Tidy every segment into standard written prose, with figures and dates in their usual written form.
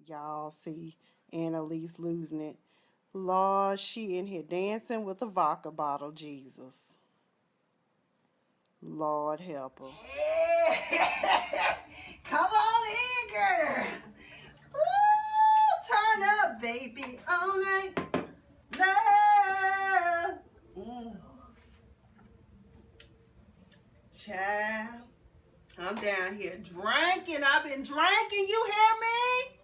Y'all see Annalise losing it. Lord, she in here dancing with a vodka bottle, Jesus. Lord help her. Yeah. Come on in, girl. Woo, turn up, baby. All night. Love. Child, I'm down here drinking. I've been drinking. You hear me?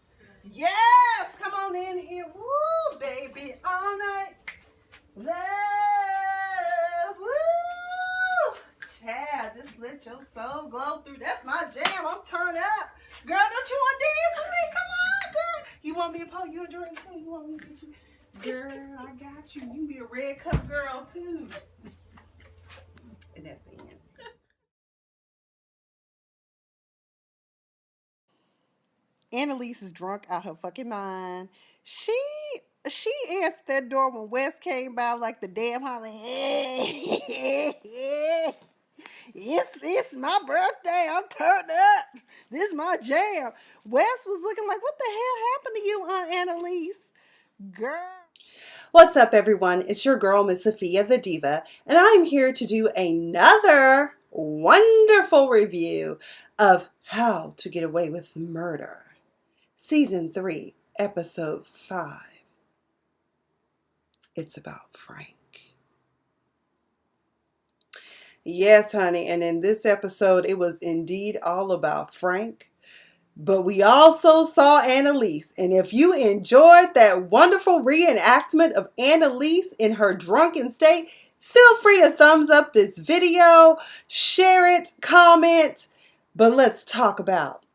Yes. Come on in here. Woo, baby. All night. Love. Woo. Child, just let your soul glow through. That's my jam. I'm turned up. Girl, don't you want to dance with me? Come on, girl. You want me to pour you a drink too? You want me to get you? Girl, I got you. You can be a red cup girl too. And that's the end. Annalise is drunk out her fucking mind. She answered that door when Wes came by like the damn holler. It's my birthday. I'm turned up. This is my jam. Wes was looking like, what the hell happened to you, Aunt Annalise? Girl. What's up, everyone? It's your girl, Miss Sophia the Diva, and I'm here to do another wonderful review of How to Get Away with Murder, Season 3, Episode 5. It's about Frank. Yes, honey, and in this episode, it was indeed all about Frank. But we also saw Annalise, and if you enjoyed that wonderful reenactment of Annalise in her drunken state, feel free to thumbs up this video, share it, comment, but let's talk about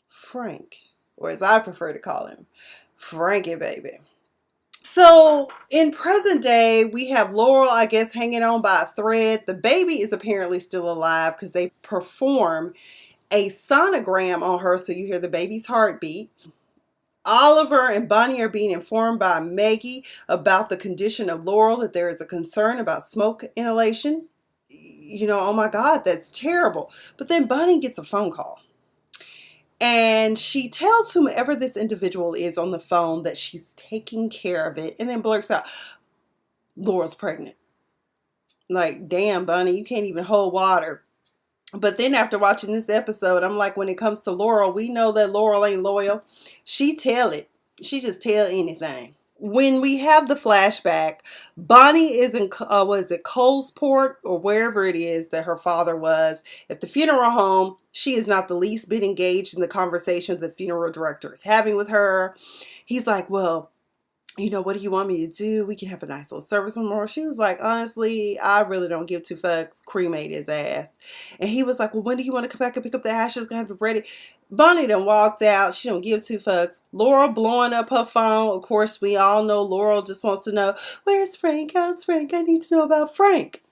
Frank, or as I prefer to call him, Frankie baby. So in present day, we have Laurel, I guess, hanging on by a thread. The baby is apparently still alive because they perform a sonogram on her, so you hear the baby's heartbeat. Oliver and Bonnie are being informed by Maggie about the condition of Laurel, that there is a concern about smoke inhalation. You know, oh my God, that's terrible. But then Bonnie gets a phone call. And she tells whomever this individual is on the phone that she's taking care of it, and then blurts out, Laurel's pregnant. Like, damn, Bonnie, you can't even hold water. But then after watching this episode, I'm like, when it comes to Laurel, we know that Laurel ain't loyal. She tell it. She just tell anything. When we have the flashback, Bonnie is in, was it Colesport or wherever it is that her father was at the funeral home. She is not the least bit engaged in the conversation the funeral director is having with her. He's like, well, you know, what do you want me to do? We can have a nice little service tomorrow. She was like, honestly, I really don't give two fucks. Cremate his ass. And he was like, well, when do you want to come back and pick up the ashes? Gonna have it ready. Bonnie done walked out. She don't give two fucks. Laurel blowing up her phone. Of course, we all know Laurel just wants to know, where's Frank? How's Frank? I need to know about Frank.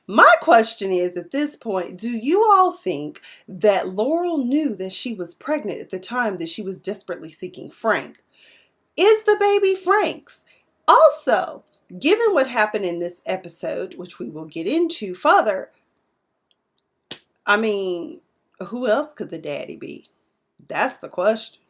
My question is, at this point, do you all think that Laurel knew that she was pregnant at the time that she was desperately seeking Frank? Is the baby Frank's? Also, given what happened in this episode, which we will get into further, I mean, who else could the daddy be? That's the question.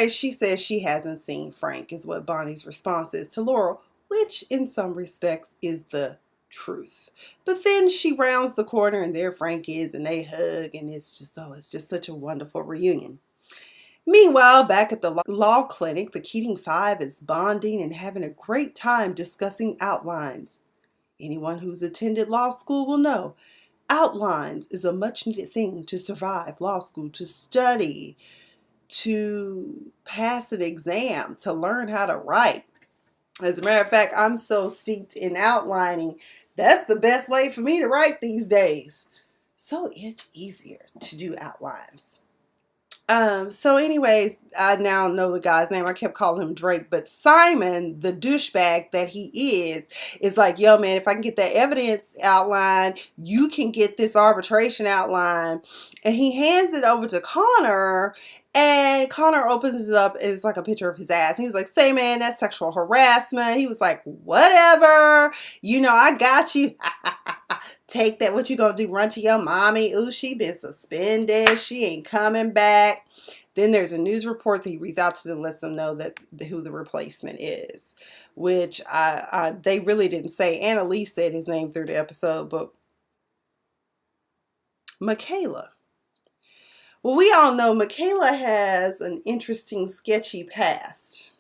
She says she hasn't seen Frank, is what Bonnie's response is to Laurel, which in some respects is the truth. But then she rounds the corner and there Frank is, and they hug, and it's just such a wonderful reunion. Meanwhile, back at the law clinic, the Keating 5 is bonding and having a great time discussing outlines. Anyone who's attended law school will know outlines is a much needed thing to survive law school, to study, to pass an exam, to learn how to write. As a matter of fact, I'm so steeped in outlining, that's the best way for me to write these days. So it's easier to do outlines. So anyways, I now know the guy's name. I kept calling him Drake, but Simon, the douchebag that he is like, yo man, if I can get that evidence outline, you can get this arbitration outline. And he hands it over to Connor, and Connor opens it up. It's like a picture of his ass. And he was like, say man, that's sexual harassment. He was like, whatever, you know, I got you. Take that. What you gonna do? Run to your mommy? Ooh, she been suspended. She ain't coming back. Then there's a news report that he reads out to them, lets them know that who the replacement is, which they really didn't say. Annalise said his name through the episode, but Michaela. Well, we all know Michaela has an interesting, sketchy past.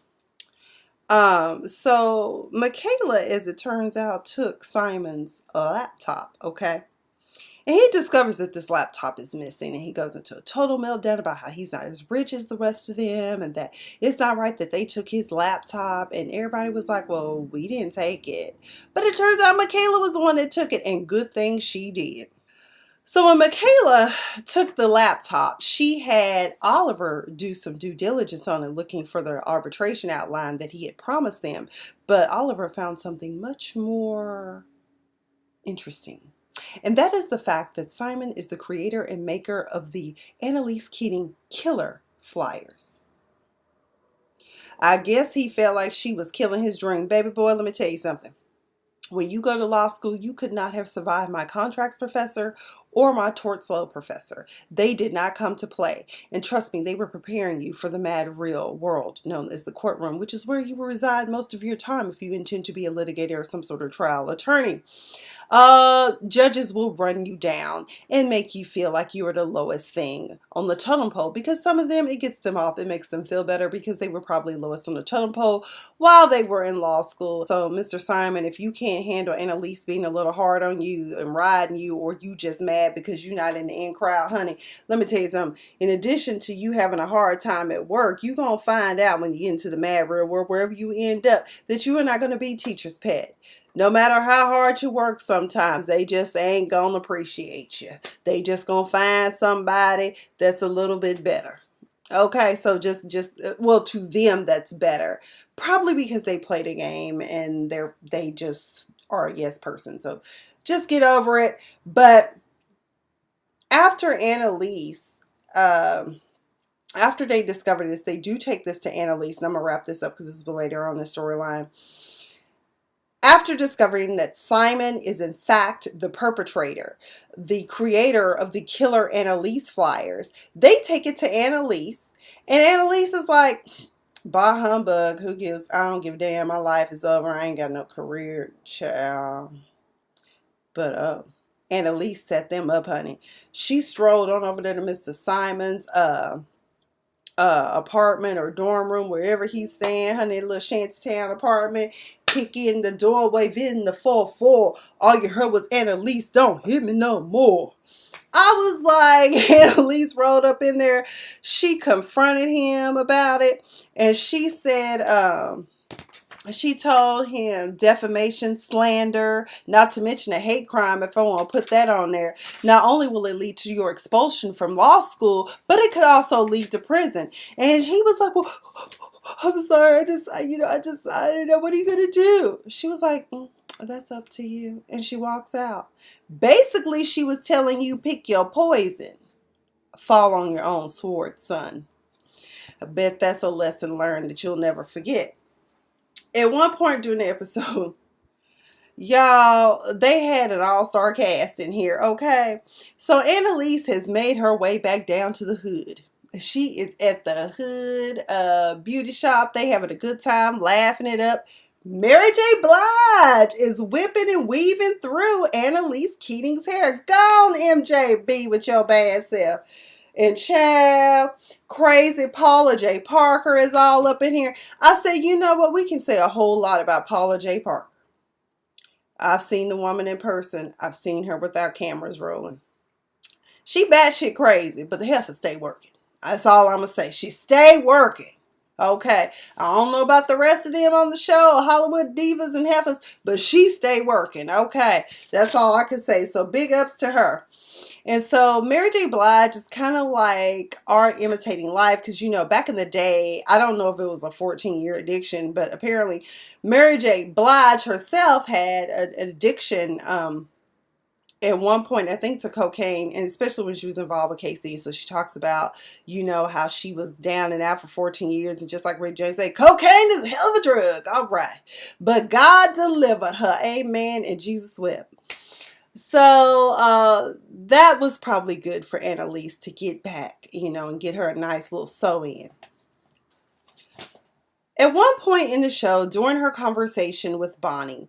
So Michaela, as it turns out, took Simon's laptop, okay? And he discovers that this laptop is missing, and he goes into a total meltdown about how he's not as rich as the rest of them and that it's not right that they took his laptop. And everybody was like, well, we didn't take it. But it turns out Michaela was the one that took it, and good thing she did. So when Michaela took the laptop, she had Oliver do some due diligence on it, looking for the arbitration outline that he had promised them. But Oliver found something much more interesting. And that is the fact that Simon is the creator and maker of the Annalise Keating killer flyers. I guess he felt like she was killing his dream. Baby boy, let me tell you something. When you go to law school, you could not have survived my contracts professor or my tort law professor. They did not come to play. And trust me, they were preparing you for the mad real world known as the courtroom, which is where you will reside most of your time if you intend to be a litigator or some sort of trial attorney. Judges will run you down and make you feel like you are the lowest thing on the totem pole, because some of them, it gets them off. It makes them feel better because they were probably lowest on the totem pole while they were in law school. So Mr. Simon, if you can't handle Annalise being a little hard on you and riding you, or you just mad because you're not in the in crowd, honey, let me tell you something. In addition to you having a hard time at work, you're going to find out when you get into the mad real world, wherever you end up, that you are not going to be teacher's pet. No matter how hard you work, sometimes they just ain't gonna appreciate you. They just gonna find somebody that's a little bit better. Okay, so well, to them that's better. Probably because they played a game and they just are a yes person. So just get over it. But after Annalise, after they discover this, they do take this to Annalise, and I'm gonna wrap this up because this is later on the storyline. After discovering that Simon is in fact the perpetrator, the creator of the killer Annalise flyers, they take it to Annalise, and Annalise is like, bah humbug, who gives, I don't give a damn, my life is over, I ain't got no career, child. But Annalise set them up, honey. She strolled on over there to Mr. Simon's apartment or dorm room, wherever he's staying, honey, little shantytown apartment. Kick in the doorway, then the 4-4. All you heard was, Annalise, don't hit me no more. I was like, Annalise rolled up in there. She confronted him about it, and she said, she told him defamation, slander, not to mention a hate crime, if I want to put that on there. Not only will it lead to your expulsion from law school, but it could also lead to prison. And he was like, well, I'm sorry, I don't know, what are you going to do? She was like, that's up to you. And she walks out. Basically, she was telling you, pick your poison. Fall on your own sword, son. I bet that's a lesson learned that you'll never forget. At one point during the episode, y'all, they had an all-star cast in here, okay? So Annalise has made her way back down to the hood. She is at the hood beauty shop. They having a good time, laughing it up. Mary J. Blige is whipping and weaving through Annalise Keating's hair. Go on, MJB, with your bad self. And child, crazy Paula J. Parker is all up in here. I said, you know what? We can say a whole lot about Paula J. Parker. I've seen the woman in person. I've seen her without cameras rolling. She batshit crazy, but the heifer stay working. That's all I'm going to say. She stay working. Okay. I don't know about the rest of them on the show, Hollywood divas and heifers, but she stay working. Okay. That's all I can say. So big ups to her. And so Mary J. Blige is kind of like art imitating life, because, you know, back in the day, I don't know if it was a 14-year addiction, but apparently Mary J. Blige herself had an addiction at one point, I think, to cocaine, and especially when she was involved with KC. So she talks about, you know, how she was down and out for 14 years, and just like Ray J said, cocaine is a hell of a drug. All right. But God delivered her. Amen. And Jesus wept. So that was probably good for Annalise to get back, and get her a nice little sew in. At one point in the show, during her conversation with Bonnie,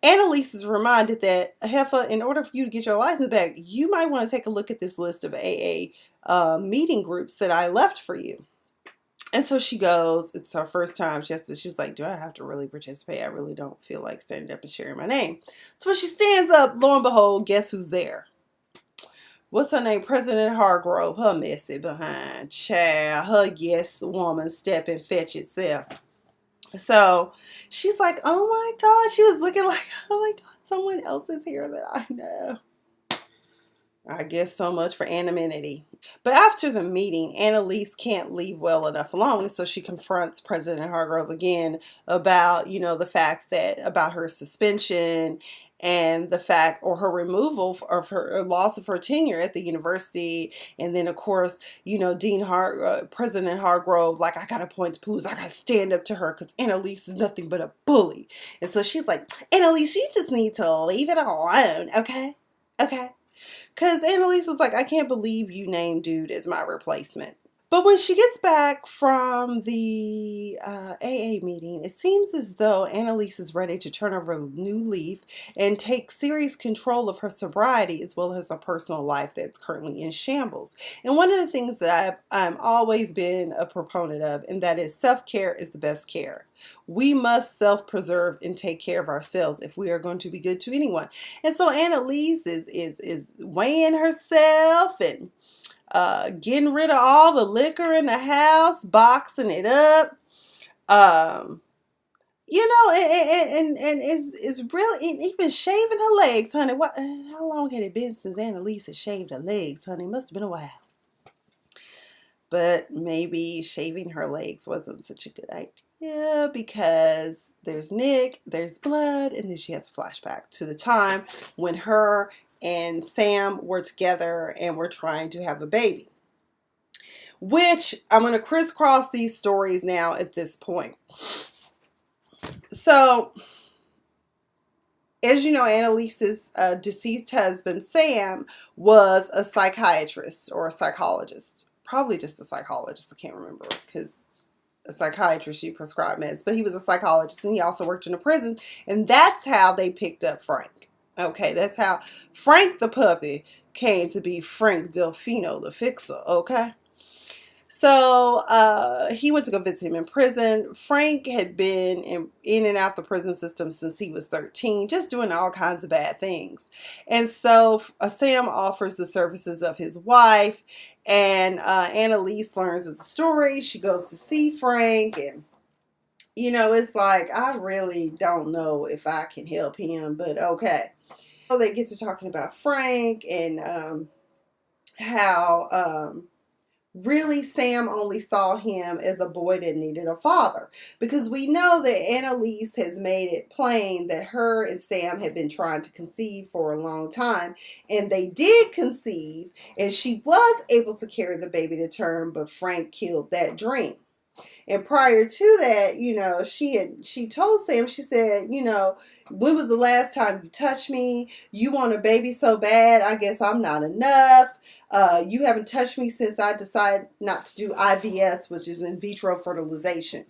Annalise is reminded that, Heffa, in order for you to get your license back, you might want to take a look at this list of AA meeting groups that I left for you. And so she goes, it's her first time. She was like, do I have to really participate? I really don't feel like standing up and sharing my name. So when she stands up, lo and behold, guess who's there? What's her name? President Hargrove, her messy behind. Child, her yes woman step and fetch itself. So she's like, oh my God. She was looking like, oh my God, someone else is here that I know. I guess so much for anonymity. But after the meeting, Annalise can't leave well enough alone, so she confronts President Hargrove again about, the fact that, about her suspension and the fact, or her removal of her loss of her tenure at the university. And then, of course, President Hargrove, like, I got to point to Palouse. I got to stand up to her because Annalise is nothing but a bully. And so she's like, Annalise, you just need to leave it alone, okay? Okay. Because Annalise was like, I can't believe you named dude as my replacement. But when she gets back from the AA meeting, it seems as though Annalise is ready to turn over a new leaf and take serious control of her sobriety as well as her personal life that's currently in shambles. And one of the things that I'm always been a proponent of, and that is self-care is the best care. We must self-preserve and take care of ourselves if we are going to be good to anyone. And so Annalise is weighing herself and getting rid of all the liquor in the house, boxing it up. And it's really, and even shaving her legs, honey. How long had it been since Annalise had shaved her legs, honey? It must have been a while. But maybe shaving her legs wasn't such a good idea because there's Nick, there's blood, and then she has a flashback to the time when her and Sam were together and were trying to have a baby. Which I'm going to crisscross these stories now at this point. So, as you know, Annalise's deceased husband, Sam, was a psychiatrist or a psychologist. Probably just a psychologist. I can't remember because a psychiatrist, she prescribed meds. But he was a psychologist and he also worked in a prison. And that's how they picked up Frank. Okay, that's how Frank the puppy came to be Frank Delfino the fixer. Okay. So he went to go visit him in prison. Frank had been in and out the prison system since he was 13, just doing all kinds of bad things. And so Sam offers the services of his wife, and Annalise learns of the story. She goes to see Frank, and it's like, I really don't know if I can help him, but okay. They get to talking about Frank and how really Sam only saw him as a boy that needed a father, because we know that Annalise has made it plain that her and Sam had been trying to conceive for a long time, and they did conceive, and she was able to carry the baby to term, but Frank killed that dream. And prior to that, she told Sam, she said, when was the last time you touched me? You want a baby so bad, I guess I'm not enough. You haven't touched me since I decided not to do IVS, which is in vitro fertilization.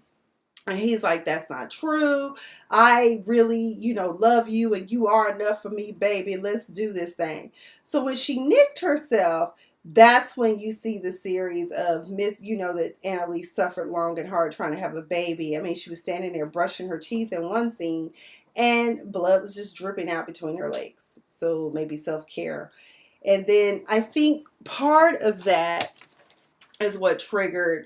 And he's like, that's not true. I really, love you and you are enough for me, baby. Let's do this thing. So when she nicked herself, that's when you see the series of that Annalise suffered long and hard trying to have a baby. I mean, she was standing there brushing her teeth in one scene and blood was just dripping out between her legs. So maybe self-care. And then I think part of that is what triggered,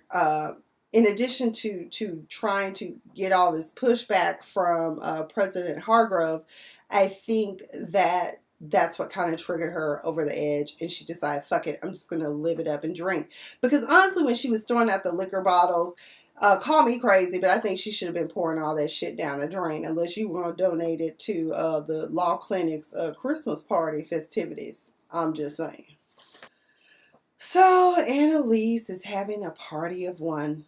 in addition to trying to get all this pushback from President Hargrove, I think that's what kind of triggered her over the edge, and she decided, fuck it, I'm just going to live it up and drink. Because honestly, when she was throwing out the liquor bottles, call me crazy, but I think she should have been pouring all that shit down the drain, unless you want to donate it to the law clinic's Christmas party festivities. I'm just saying. So Annalise is having a party of one.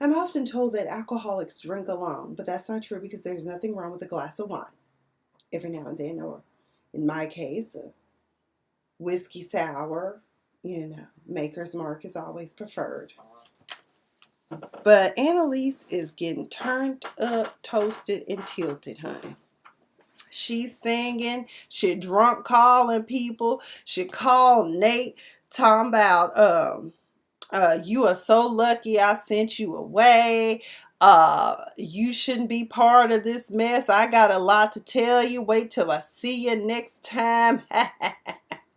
I'm often told that alcoholics drink alone, but that's not true because there's nothing wrong with a glass of wine every now and then, or In my case, a whiskey sour, Maker's Mark is always preferred. But Annalise is getting turned up, toasted, and tilted, honey. She's singing, she drunk calling people. She called Nate, talking about you are so lucky I sent you away. You shouldn't be part of this mess. I got a lot to tell you. Wait till I see you next time.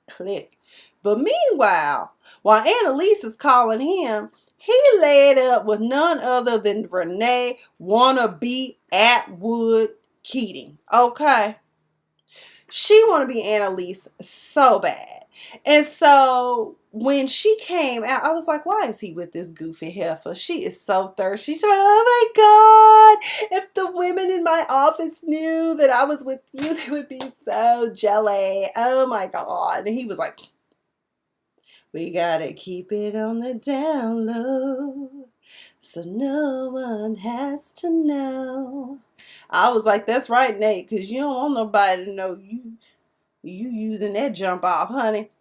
Click. But meanwhile, while Annalise is calling him, he laid up with none other than Renee wannabe Atwood Keating. Okay? She want to be Annalise so bad. And so when she came out, I was like, why is he with this goofy heifer? She is so thirsty. She's like, oh my God, if the women in my office knew that I was with you, they would be so jelly. Oh my God. And he was like, we gotta keep it on the down low, so no one has to know. I was like, that's right, Nate, because you don't want nobody to know you using that jump off, honey.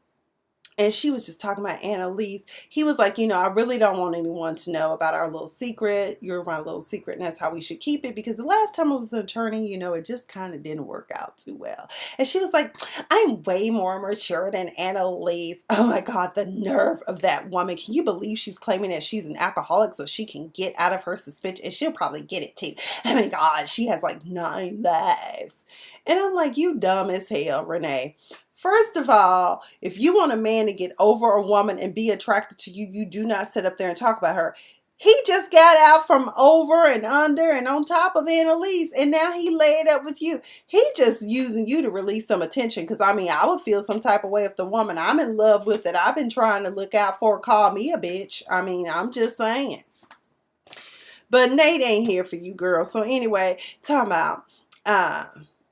And she was just talking about Annalise. He was like, I really don't want anyone to know about our little secret. You're my little secret, and that's how we should keep it. Because the last time I was an attorney, it just kind of didn't work out too well. And she was like, I'm way more mature than Annalise. Oh my God, the nerve of that woman. Can you believe she's claiming that she's an alcoholic so she can get out of her suspension? And she'll probably get it too. Oh my God, she has like 9 lives. And I'm like, you dumb as hell, Renee. First of all, if you want a man to get over a woman and be attracted to you, you do not sit up there and talk about her. He just got out from over and under and on top of Annalise, and now he laid up with you. He just using you to release some attention, because, I would feel some type of way if the woman I'm in love with that I've been trying to look out for call me a bitch. I'm just saying. But Nate ain't here for you, girl. So anyway, talking about...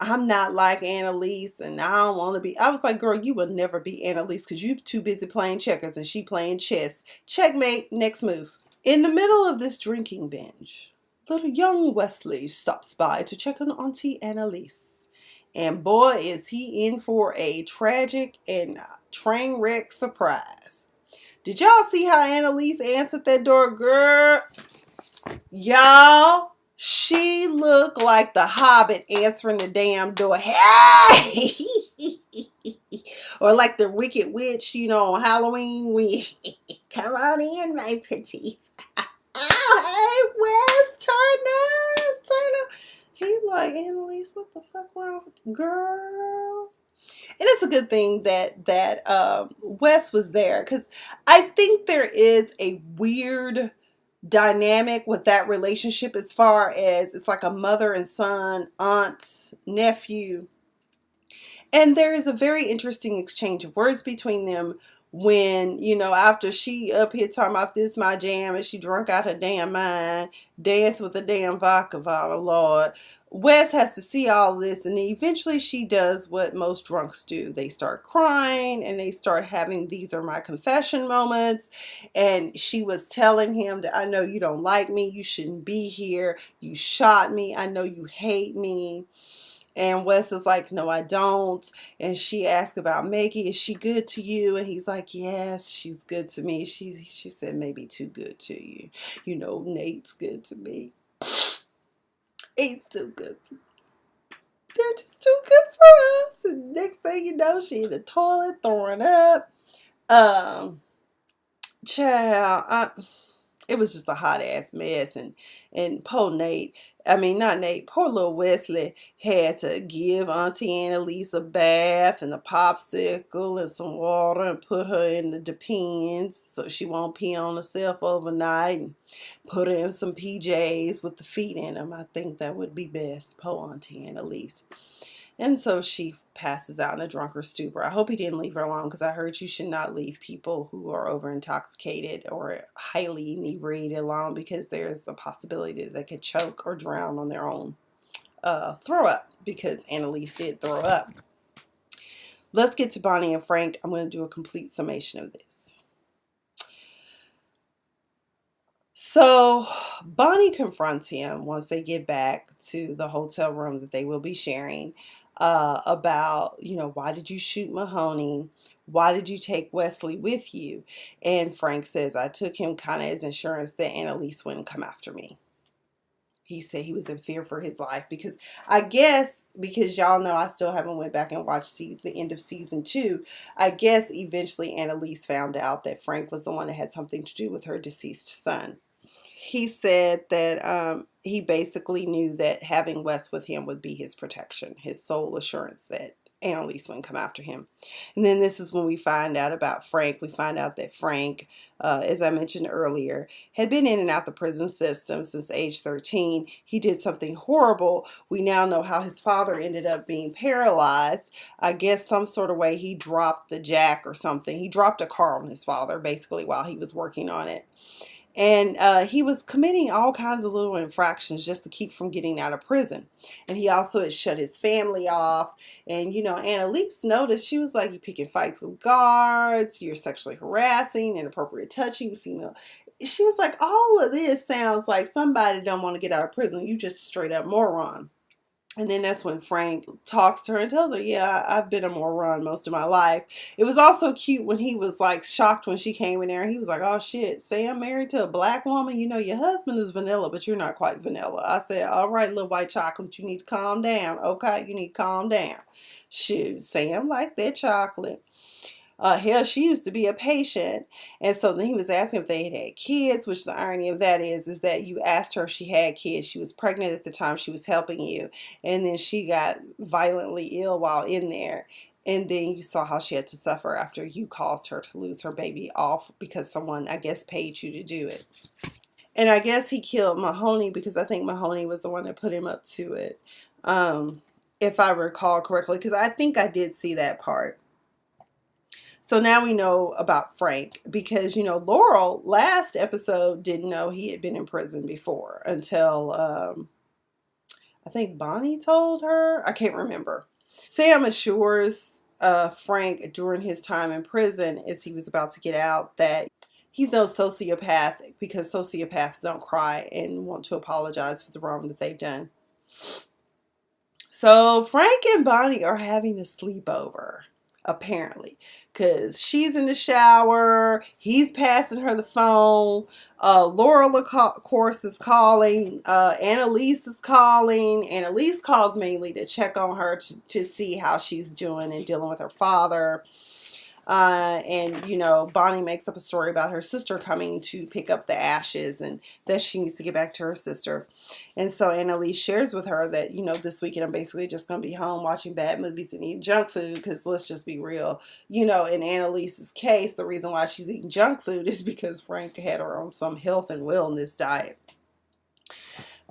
I'm not like Annalise, and I don't want to be. I was like, girl, you will never be Annalise because you're too busy playing checkers and she playing chess. Checkmate, next move. In the middle of this drinking binge, little young Wesley stops by to check on Auntie Annalise. And boy, is he in for a tragic and train wreck surprise. Did y'all see how Annalise answered that door, girl? Y'all, she looked like the Hobbit answering the damn door. Hey! Or like the Wicked Witch, on Halloween. Come on in, my pretties. Oh, hey, Wes, turn up. He's like, Annalise, what the fuck wrong with you, girl? And it's a good thing that Wes was there, because I think there is a weird dynamic with that relationship, as far as it's like a mother and son, aunt, nephew. And there is a very interesting exchange of words between them when, after she up here talking about this my jam and she drunk out her damn mind, dance with the damn vodka bottle, Lord. Wes has to see all this, and then eventually she does what most drunks do. They start crying and they start having these are my confession moments. And she was telling him that I know you don't like me. You shouldn't be here. You shot me. I know you hate me. And Wes is like, no, I don't. And she asked about Maggie. Is she good to you? And he's like, yes, she's good to me. She said maybe too good to you. Nate's good to me. He's too good for me. They're just too good for us. And next thing you know, she in the toilet throwing up. Child, it was just a hot ass mess. And poor Nate, not Nate, poor little Wesley had to give Auntie Annalise a bath and a popsicle and some water and put her in the Depends so she won't pee on herself overnight, and put her in some PJs with the feet in them. I think that would be best. Poor Auntie Annalise. And so she passes out in a drunken stupor. I hope he didn't leave her alone, because I heard you should not leave people who are over intoxicated or highly inebriated alone, because there's the possibility that they could choke or drown on their own throw up, because Annalise did throw up. Let's get to Bonnie and Frank. I'm going to do a complete summation of this. So Bonnie confronts him once they get back to the hotel room that they will be sharing. about, why did you shoot Mahoney? Why did you take Wesley with you? And Frank says, I took him kind of as insurance that Annalise wouldn't come after me. He said he was in fear for his life because I guess, because y'all know I still haven't went back and watched the end of season 2. I guess eventually Annalise found out that Frank was the one that had something to do with her deceased son. He said that he basically knew that having Wes with him would be his protection, his sole assurance that Annalise wouldn't come after him. And then this is when we find out about Frank. We find out that Frank, as I mentioned earlier, had been in and out the prison system since age 13. He did something horrible. We now know how his father ended up being paralyzed. I guess some sort of way he dropped the jack or something. He dropped a car on his father basically while he was working on it. And he was committing all kinds of little infractions just to keep from getting out of prison. And he also had shut his family off. And, Annalise noticed, she was like, you're picking fights with guards, you're sexually harassing, inappropriate touching female. She was like, all of this sounds like somebody don't want to get out of prison. You just a straight up moron. And then that's when Frank talks to her and tells her, yeah, I've been a moron most of my life. It was also cute when he was like shocked when she came in there. He was like, oh shit, Sam married to a black woman? Your husband is vanilla, but you're not quite vanilla. I said, all right, little white chocolate, you need to calm down. Okay, you need to calm down. Shoot, Sam liked that chocolate. Hell, she used to be a patient. And so then he was asking if they had kids, which the irony of that is that you asked her if she had kids. She was pregnant at the time she was helping you. And then she got violently ill while in there. And then you saw how she had to suffer after you caused her to lose her baby off because someone, I guess, paid you to do it. And I guess he killed Mahoney because I think Mahoney was the one that put him up to it. If I recall correctly, because I think I did see that part. So now we know about Frank because, Laurel last episode didn't know he had been in prison before until I think Bonnie told her. I can't remember. Sam assures Frank during his time in prison as he was about to get out that he's no sociopath because sociopaths don't cry and want to apologize for the wrong that they've done. So Frank and Bonnie are having a sleepover. Apparently, because she's in the shower, he's passing her the phone. Laurel, of course, is calling. Annalise is calling. Annalise calls mainly to check on her to see how she's doing and dealing with her father. And Bonnie makes up a story about her sister coming to pick up the ashes and that she needs to get back to her sister. And so Annalise shares with her that, this weekend I'm basically just going to be home watching bad movies and eating junk food because let's just be real. In Annalise's case, the reason why she's eating junk food is because Frank had her on some health and wellness diet.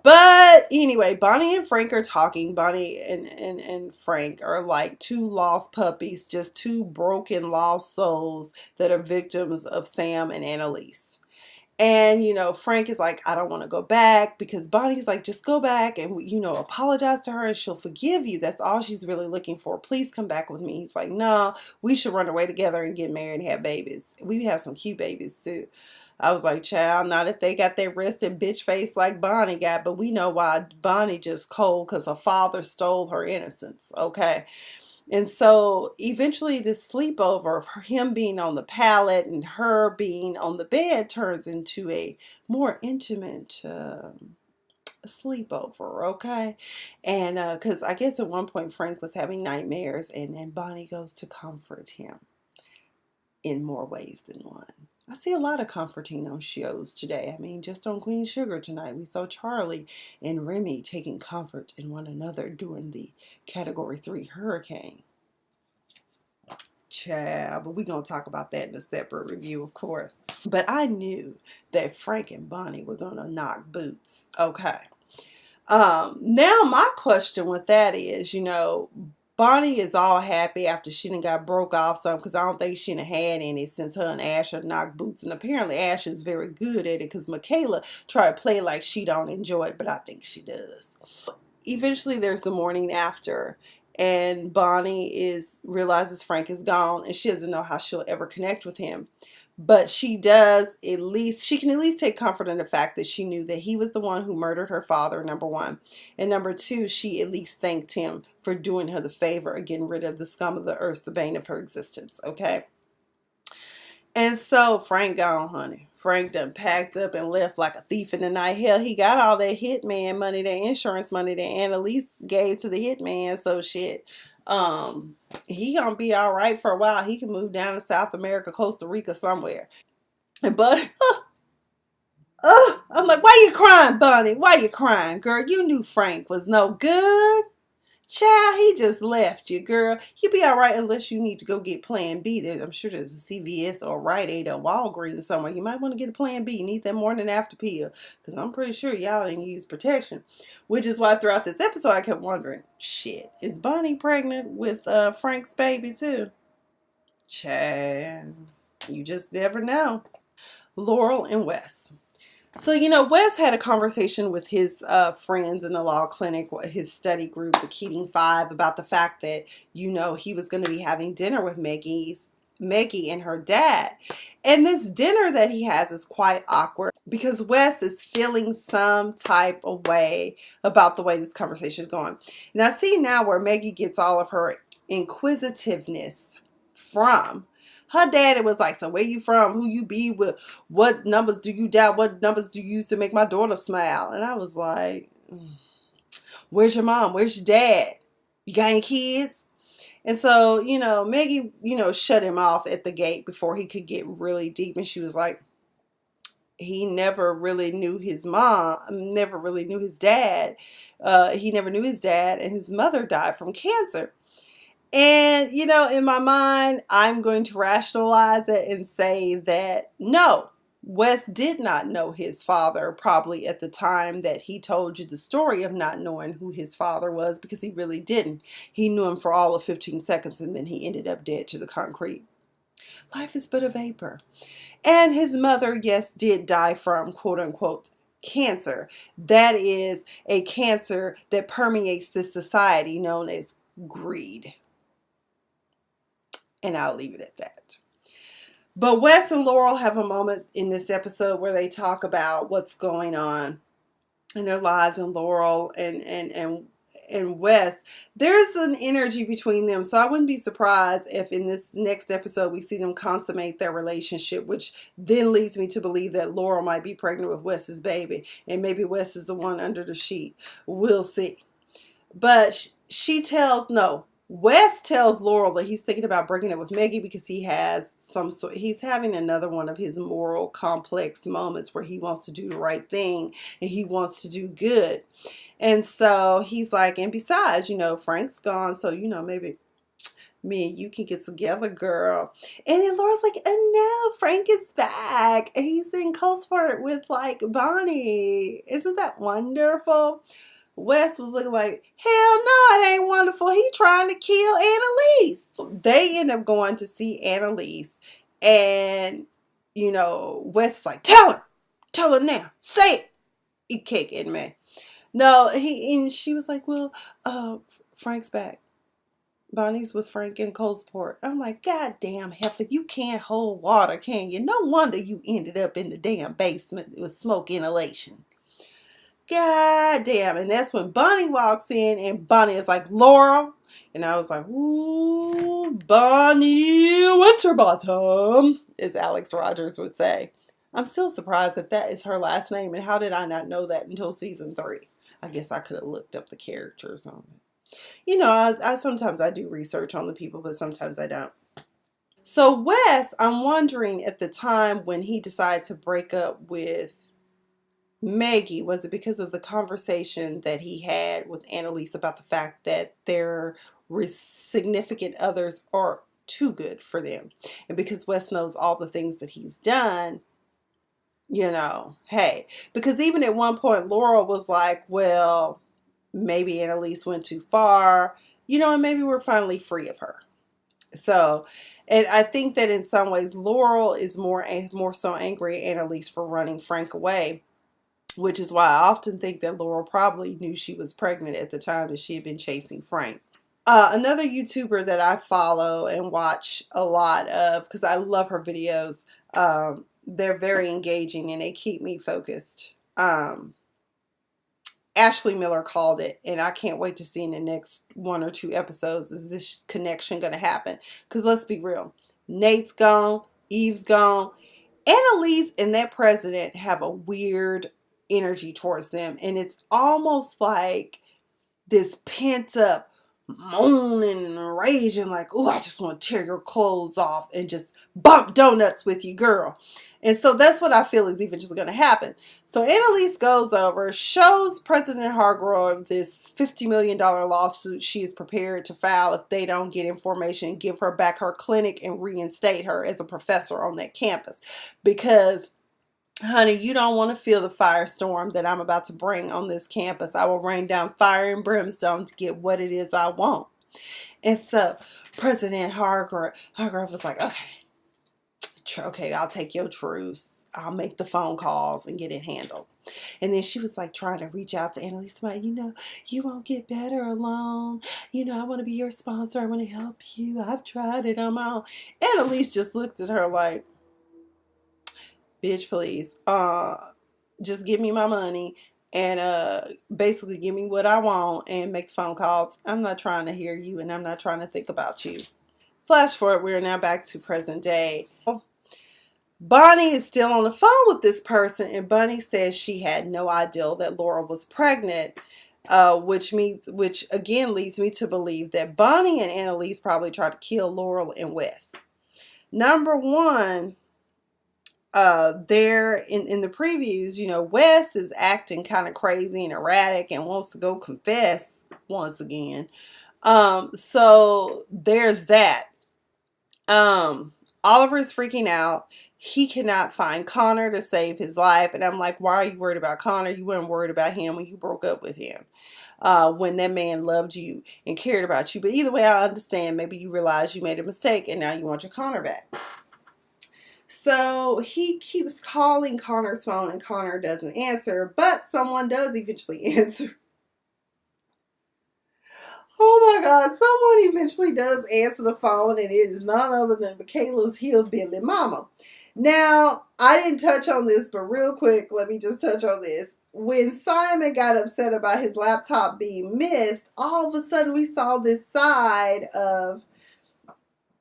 But anyway, Bonnie and Frank are talking. Bonnie and Frank are like two lost puppies, just two broken, lost souls that are victims of Sam and Annalise. And, Frank is like, I don't want to go back because Bonnie's like, just go back and, apologize to her and she'll forgive you. That's all she's really looking for. Please come back with me. He's like, no, we should run away together and get married and have babies. We have some cute babies too. I was like, child, not if they got their rested bitch face like Bonnie got, but we know why Bonnie just cold because her father stole her innocence, okay? And so eventually this sleepover, for him being on the pallet and her being on the bed, turns into a more intimate sleepover, okay? And because I guess at one point Frank was having nightmares and then Bonnie goes to comfort him in more ways than one. I see a lot of comforting on shows today. I mean, just on Queen Sugar tonight, we saw Charlie and Remy taking comfort in one another during the Category 3 hurricane. Child, but we're going to talk about that in a separate review, of course. But I knew that Frank and Bonnie were going to knock boots. Okay. Now my question with that is, Bonnie is all happy after she done got broke off some because I don't think she done had any since her and Ash have knocked boots. And apparently Ash is very good at it because Michaela tried to play like she don't enjoy it, but I think she does. Eventually there's the morning after and Bonnie realizes Frank is gone and she doesn't know how she'll ever connect with him. But she does at least, she can at least take comfort in the fact that she knew that he was the one who murdered her father, number one. And number two, she at least thanked him for doing her the favor of getting rid of the scum of the earth, the bane of her existence, okay? And so Frank gone, honey. Frank done packed up and left like a thief in the night. Hell, he got all that hitman money, that insurance money that Annalise gave to the hitman. So shit, he gonna be all right for a while. He can move down to South America, Costa Rica, somewhere. But I'm like, why you crying, Bunny? Why you crying, girl? You knew Frank was no good. Child, he just left you, girl. You'll be all right unless you need to go get Plan B. I'm sure there's a CVS or Rite Aid or Walgreens somewhere. You might want to get a Plan B. You need that morning after pill, because I'm pretty sure y'all didn't use protection. Which is why throughout this episode I kept wondering, shit, is Bonnie pregnant with Frank's baby too? Child, you just never know. Laurel and Wes. So, Wes had a conversation with his friends in the law clinic, his study group, the Keating 5, about the fact that, he was going to be having dinner with Maggie and her dad. And this dinner that he has is quite awkward because Wes is feeling some type of way about the way this conversation is going. Now, see now where Maggie gets all of her inquisitiveness from. Her daddy was like, so where you from? Who you be with? What numbers do you dial? What numbers do you use to make my daughter smile? And I was like, where's your mom? Where's your dad? You got any kids? And so, Maggie, shut him off at the gate before he could get really deep. And she was like, he never really knew his mom, never really knew his dad. He never knew his dad, and his mother died from cancer. And, in my mind, I'm going to rationalize it and say that no, Wes did not know his father probably at the time that he told you the story of not knowing who his father was, because he really didn't. He knew him for all of 15 seconds and then he ended up dead to the concrete. Life is but a vapor. And his mother, yes, did die from quote unquote cancer. That is a cancer that permeates this society known as greed. And I'll leave it at that. But Wes and Laurel have a moment in this episode where they talk about what's going on in their lives, and Laurel and Wes, there's an energy between them. So I wouldn't be surprised if in this next episode we see them consummate their relationship, which then leads me to believe that Laurel might be pregnant with Wes's baby, and maybe Wes is the one under the sheet. We'll see. But Wes tells Laurel that he's thinking about breaking up with Maggie because he's having another one of his moral complex moments where he wants to do the right thing and he wants to do good. And so he's like, and besides, Frank's gone, so, maybe me and you can get together, girl. And then Laura's like, oh no, Frank is back. He's in Coldsport with like Bonnie. Isn't that wonderful? Wes was looking like, hell no, it ain't wonderful. He trying to kill Annalise. They end up going to see Annalise. And, Wes is like, tell her now. Say it. Eat cake in me. No, and she was like, well, Frank's back. Bonnie's with Frank in Coldsport. I'm like, God damn, heifer, you can't hold water, can you? No wonder you ended up in the damn basement with smoke inhalation. God damn. And that's when Bonnie walks in, and Bonnie is like, Laurel. And I was like, ooh, Bonnie Winterbottom, as Alex Rogers would say. I'm still surprised that is her last name. And how did I not know that until season 3? I guess I could have looked up the characters on it. I sometimes I do research on the people, but sometimes I don't. So Wes, I'm wondering at the time when he decided to break up with Maggie, was it because of the conversation that he had with Annalise about the fact that their significant others are too good for them? And because Wes knows all the things that he's done, hey, because even at one point Laurel was like, well, maybe Annalise went too far, and maybe we're finally free of her. So, and I think that in some ways Laurel is more so angry at Annalise for running Frank away, which is why I often think that Laurel probably knew she was pregnant at the time that she had been chasing Frank. Another YouTuber that I follow and watch a lot of, because I love her videos, They're very engaging and they keep me focused. Ashley Miller called it, and I can't wait to see in the next 1 or 2 episodes is this connection going to happen. Because let's be real, Nate's gone, Eve's gone, Annalise and that president have a weird energy towards them, and it's almost like this pent up moaning and raging, like, oh, I just want to tear your clothes off and just bump donuts with you, girl. And so that's what I feel is eventually going to happen. So Annalise goes over, shows President Hargrove this $50 million lawsuit she is prepared to file if they don't get information and give her back her clinic and reinstate her as a professor on that campus. Because honey, you don't want to feel the firestorm that I'm about to bring on this campus. I will rain down fire and brimstone to get what it is I want. And so President Hargrove was like, okay, I'll take your truce. I'll make the phone calls and get it handled. And then she was like trying to reach out to Annalise, like, you won't get better alone. I want to be your sponsor. I want to help you. I've tried it on my own. Annalise just looked at her like, bitch, please. Just give me my money and basically give me what I want and make phone calls. I'm not trying to hear you and I'm not trying to think about you. Flash forward, we're now back to present day. Bonnie is still on the phone with this person, and Bonnie says she had no idea that Laurel was pregnant, which again leads me to believe that Bonnie and Annalise probably tried to kill Laurel and Wes. Number one, there in the previews, Wes is acting kind of crazy and erratic and wants to go confess once again. So there's that. Oliver is freaking out. He cannot find Connor to save his life. And I'm like, why are you worried about Connor? You weren't worried about him when you broke up with him. When that man loved you and cared about you. But either way, I understand. Maybe you realize you made a mistake and now you want your Connor back. So he keeps calling Connor's phone and Connor doesn't answer, but someone does eventually answer. Oh my God, someone eventually does answer the phone, and it is none other than Michaela's hillbilly mama. Now, I didn't touch on this, but real quick, let me just touch on this. When Simon got upset about his laptop being missed, all of a sudden we saw this side of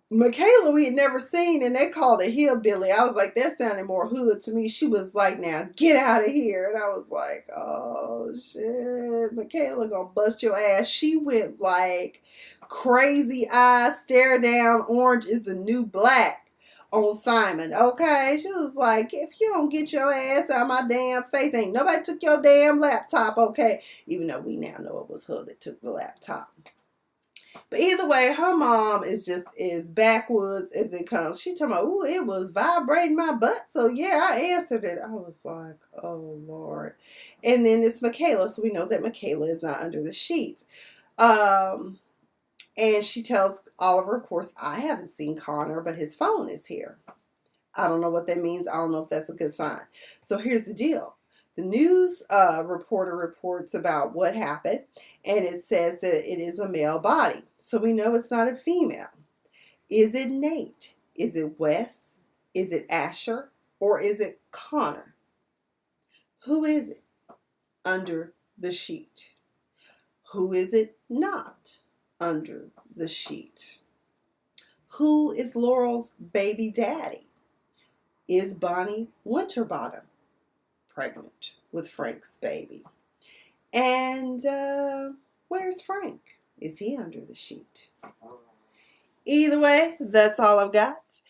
Michaela we had never seen, and they called it hillbilly. I was like, that sounded more hood to me. She was like, now get out of here. And I was like, oh shit, Michaela gonna bust your ass. She went like crazy eyes, stare down, orange is the new black on Simon. Okay, she was like, if you don't get your ass out of my damn face, ain't nobody took your damn laptop. Okay, even though we now know it was her that took the laptop. But either way, her mom is just as backwoods as it comes. She talking about, ooh, it was vibrating my butt. So yeah, I answered it. I was like, oh Lord. And then it's Michaela. So we know that Michaela is not under the sheet. And she tells Oliver, of course, I haven't seen Connor, but his phone is here. I don't know what that means. I don't know if that's a good sign. So here's the deal. The news reporter reports about what happened, and it says that it is a male body. So we know it's not a female. Is it Nate? Is it Wes? Is it Asher? Or is it Connor? Who is it under the sheet? Who is it not under the sheet? Who is Laurel's baby daddy? Is Bonnie Winterbottom pregnant with Frank's baby? And where's Frank? Is he under the sheet? Either way, that's all I've got.